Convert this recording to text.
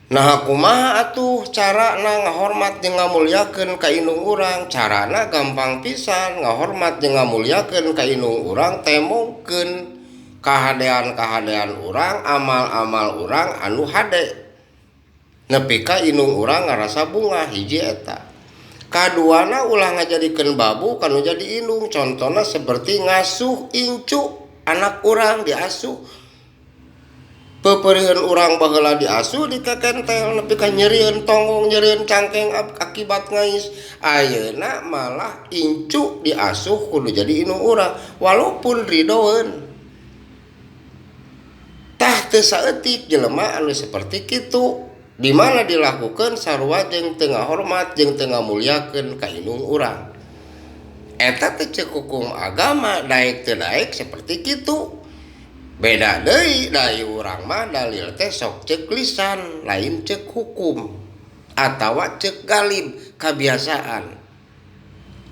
Nah kumaha atuh carana ngahormat jeung ngamulyakeun ka indung urang. Carana gampang pisan, ngahormat jeung ngamulyakeun ka indung urang teh mungkeun kahadean-kahadean urang, amal-amal urang anu hade nepi ka indung urang ngarasa bunga. Hiji eta. Kaduana ulah ngajadikeun babu kanu jadi indung. Contona seperti ngasuh incu anak urang diasuh. Peperieun urang baheula diasuh dikekentel nepi ka nyerieun tonggong, nyerieun cangkeng akibat ngais. Ayeuna malah incu diasuh kudu jadi indung urang walaupun ridoeun. Tah teu saeutik jelema anu saperti kitu. Di mana dilakukan sarua jeung teu ngahormat jeung teu ngamulyakeun ka indung urang. Eta teh ceuk hukum agama, daek teu daek saperti kitu. Beda deui dari urang mah dalil teh sok ceuk lisan lain ceuk hukum atawa ceuk galib kabiasaan.